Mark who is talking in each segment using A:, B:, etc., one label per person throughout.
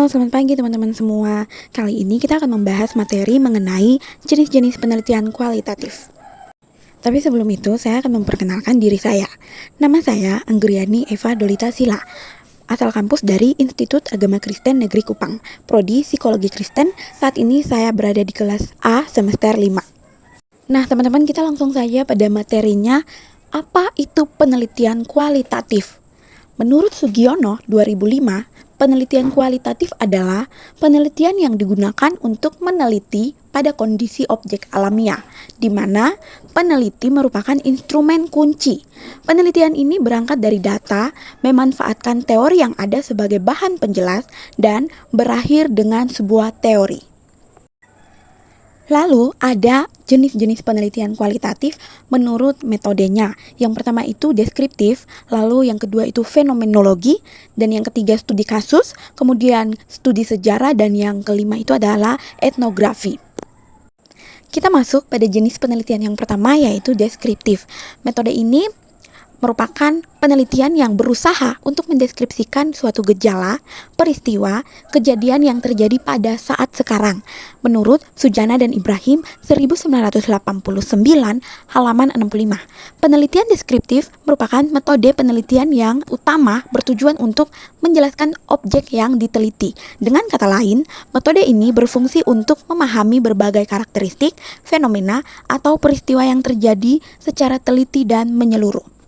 A: selamat pagi teman-teman semua. Kali ini kita akan membahas materi mengenai jenis-jenis penelitian kualitatif. Tapi sebelum itu, saya akan memperkenalkan diri saya. Nama saya Anggriani Eva Dolita Sila, asal kampus dari Institut Agama Kristen Negeri Kupang, Prodi Psikologi Kristen. Saat ini saya berada di kelas A semester 5. Nah, teman-teman, kita langsung saja pada materinya. Apa itu penelitian kualitatif? Menurut Sugiono 2005, penelitian kualitatif adalah penelitian yang digunakan untuk meneliti pada kondisi objek alamiah, di mana peneliti merupakan instrumen kunci. Penelitian ini berangkat dari data, memanfaatkan teori yang ada sebagai bahan penjelas, dan berakhir dengan sebuah teori. Lalu ada jenis-jenis penelitian kualitatif menurut metodenya. Yang pertama itu deskriptif, lalu yang kedua itu fenomenologi, dan yang ketiga studi kasus, kemudian studi sejarah, dan yang kelima itu adalah etnografi. Kita masuk pada jenis penelitian yang pertama, yaitu deskriptif. Metode ini merupakan penelitian yang berusaha untuk mendeskripsikan suatu gejala, peristiwa, kejadian yang terjadi pada saat sekarang. Menurut Sujana dan Ibrahim 1989 halaman 65. Penelitian deskriptif merupakan metode penelitian yang utama bertujuan untuk menjelaskan objek yang diteliti. Dengan kata lain, metode ini berfungsi untuk memahami berbagai karakteristik, fenomena, atau peristiwa yang terjadi secara teliti dan menyeluruh.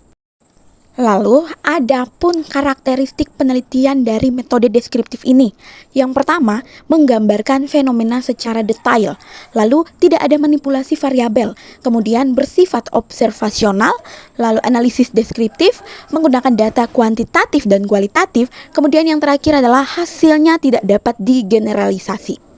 A: Lalu, ada pun karakteristik penelitian dari metode deskriptif ini. Yang pertama, menggambarkan fenomena secara detail. Lalu, tidak ada manipulasi variabel. Kemudian, bersifat observasional. Lalu, analisis deskriptif, menggunakan data kuantitatif dan kualitatif. Kemudian, yang terakhir adalah hasilnya tidak dapat digeneralisasi.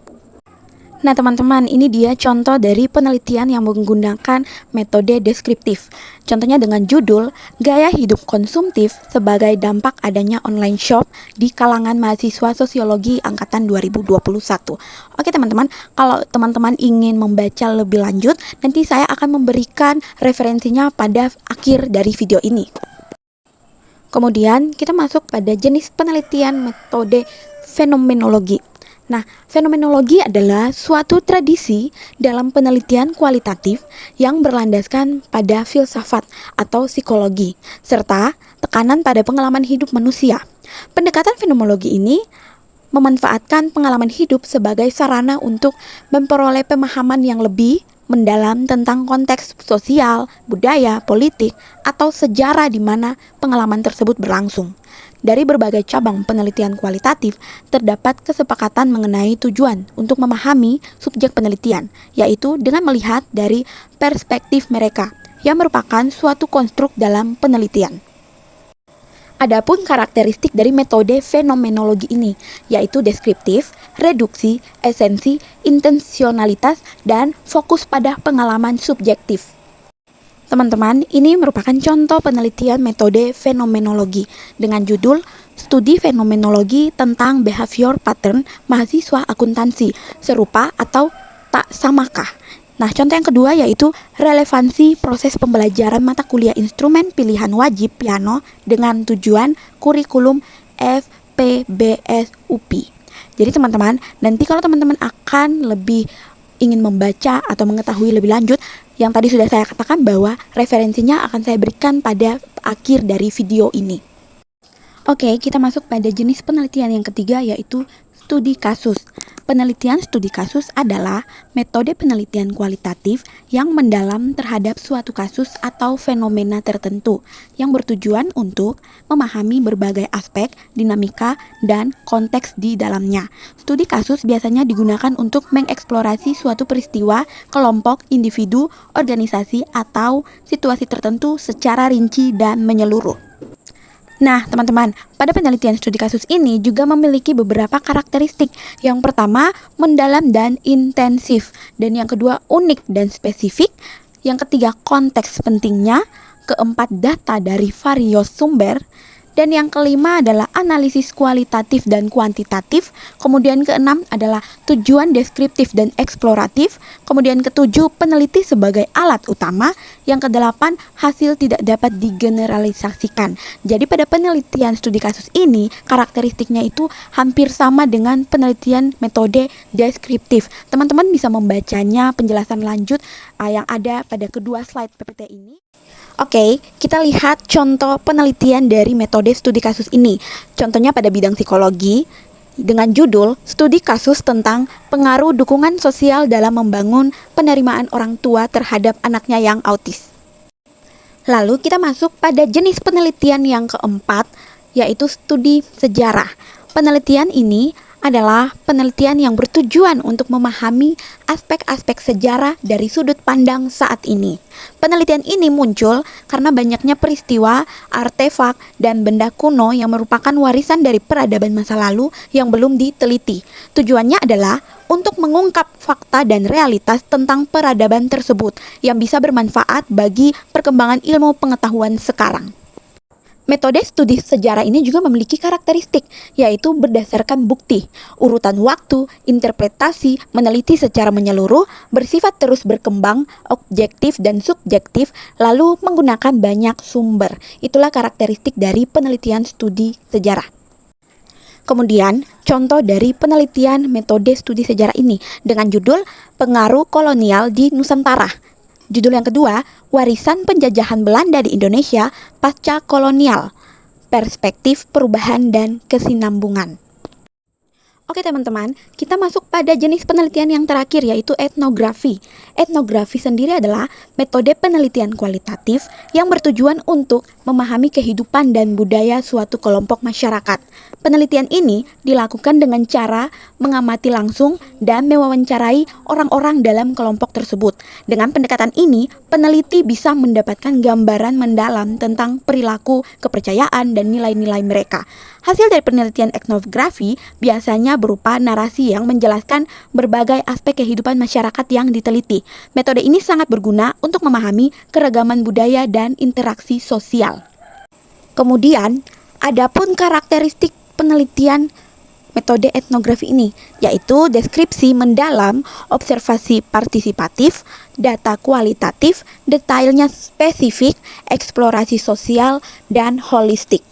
A: Nah teman-teman, ini dia contoh dari penelitian yang menggunakan metode deskriptif. Contohnya dengan judul Gaya Hidup Konsumtif sebagai Dampak Adanya Online Shop di Kalangan Mahasiswa Sosiologi Angkatan 2021. Oke teman-teman, kalau teman-teman ingin membaca lebih lanjut, nanti saya akan memberikan referensinya pada akhir dari video ini. Kemudian kita masuk pada jenis penelitian metode fenomenologi. Nah, fenomenologi adalah suatu tradisi dalam penelitian kualitatif yang berlandaskan pada filsafat atau psikologi, serta tekanan pada pengalaman hidup manusia. Pendekatan fenomenologi ini memanfaatkan pengalaman hidup sebagai sarana untuk memperoleh pemahaman yang lebih mendalam tentang konteks sosial, budaya, politik, atau sejarah di mana pengalaman tersebut berlangsung. Dari berbagai cabang penelitian kualitatif, terdapat kesepakatan mengenai tujuan untuk memahami subjek penelitian, yaitu dengan melihat dari perspektif mereka, yang merupakan suatu konstruk dalam penelitian. Adapun karakteristik dari metode fenomenologi ini, yaitu deskriptif, reduksi, esensi, intensionalitas, dan fokus pada pengalaman subjektif. Teman-teman, ini merupakan contoh penelitian metode fenomenologi dengan judul Studi Fenomenologi tentang Behavior Pattern Mahasiswa Akuntansi, Serupa atau Tak Samakah. Nah, contoh yang kedua yaitu relevansi proses pembelajaran mata kuliah instrumen pilihan wajib piano dengan tujuan kurikulum FPBS UPI. Jadi teman-teman, nanti kalau teman-teman akan lebih ingin membaca atau mengetahui lebih lanjut, yang tadi sudah saya katakan bahwa referensinya akan saya berikan pada akhir dari video ini. Oke, kita masuk pada jenis penelitian yang ketiga yaitu studi kasus. Penelitian studi kasus adalah metode penelitian kualitatif yang mendalam terhadap suatu kasus atau fenomena tertentu yang bertujuan untuk memahami berbagai aspek, dinamika, dan konteks di dalamnya. Studi kasus biasanya digunakan untuk mengeksplorasi suatu peristiwa, kelompok, individu, organisasi, atau situasi tertentu secara rinci dan menyeluruh. Nah, teman-teman, pada penelitian studi kasus ini juga memiliki beberapa karakteristik. Yang pertama, mendalam dan intensif. Dan yang kedua, unik dan spesifik. Yang ketiga, konteks pentingnya. Keempat, data dari varios sumber. Dan yang kelima adalah analisis kualitatif dan kuantitatif. Kemudian keenam adalah tujuan deskriptif dan eksploratif. Kemudian ketujuh, peneliti sebagai alat utama. Yang kedelapan, hasil tidak dapat digeneralisasikan. Jadi pada penelitian studi kasus ini, karakteristiknya itu hampir sama dengan penelitian metode deskriptif. Teman-teman bisa membacanya penjelasan lanjut yang ada pada kedua slide PPT ini. Oke, kita lihat contoh penelitian dari metode studi kasus ini. Contohnya pada bidang psikologi dengan judul Studi Kasus tentang Pengaruh Dukungan Sosial dalam Membangun Penerimaan Orang Tua Terhadap Anaknya yang Autis. Lalu kita masuk pada jenis penelitian yang keempat, yaitu studi sejarah. Penelitian ini adalah penelitian yang bertujuan untuk memahami aspek-aspek sejarah dari sudut pandang saat ini. Penelitian ini muncul karena banyaknya peristiwa, artefak, dan benda kuno yang merupakan warisan dari peradaban masa lalu yang belum diteliti. Tujuannya adalah untuk mengungkap fakta dan realitas tentang peradaban tersebut yang bisa bermanfaat bagi perkembangan ilmu pengetahuan sekarang. Metode studi sejarah ini juga memiliki karakteristik, yaitu berdasarkan bukti, urutan waktu, interpretasi, meneliti secara menyeluruh, bersifat terus berkembang, objektif dan subjektif, lalu menggunakan banyak sumber. Itulah karakteristik dari penelitian studi sejarah. Kemudian, contoh dari penelitian metode studi sejarah ini dengan judul Pengaruh Kolonial di Nusantara. Judul yang kedua, Warisan Penjajahan Belanda di Indonesia Pasca Kolonial, Perspektif Perubahan dan Kesinambungan. Oke teman-teman, kita masuk pada jenis penelitian yang terakhir, yaitu etnografi. Etnografi sendiri adalah metode penelitian kualitatif yang bertujuan untuk memahami kehidupan dan budaya suatu kelompok masyarakat. Penelitian ini dilakukan dengan cara mengamati langsung dan mewawancarai orang-orang dalam kelompok tersebut. Dengan pendekatan ini, peneliti bisa mendapatkan gambaran mendalam tentang perilaku, kepercayaan, dan nilai-nilai mereka. Hasil dari penelitian etnografi biasanya berupa narasi yang menjelaskan berbagai aspek kehidupan masyarakat yang diteliti. Metode ini sangat berguna untuk memahami keragaman budaya dan interaksi sosial. Kemudian, adapun karakteristik penelitian metode etnografi ini, yaitu deskripsi mendalam, observasi partisipatif, data kualitatif, detailnya spesifik, eksplorasi sosial, dan holistik.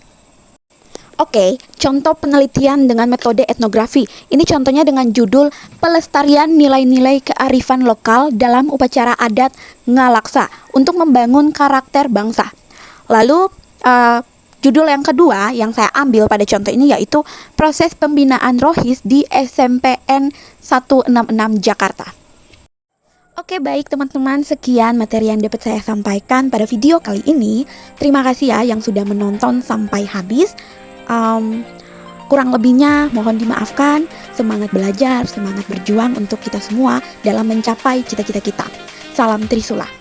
A: Oke, contoh penelitian dengan metode etnografi. Ini contohnya dengan judul Pelestarian Nilai-Nilai Kearifan Lokal dalam Upacara Adat Ngalaksa untuk Membangun Karakter Bangsa. Lalu, judul yang kedua yang saya ambil pada contoh ini yaitu Proses Pembinaan Rohis di SMPN 166 Jakarta. Oke baik teman-teman, sekian materi yang dapat saya sampaikan pada video kali ini. Terima kasih ya yang sudah menonton sampai habis. Kurang lebihnya mohon dimaafkan. Semangat belajar, semangat berjuang untuk kita semua dalam mencapai cita-cita kita. Salam Trisula.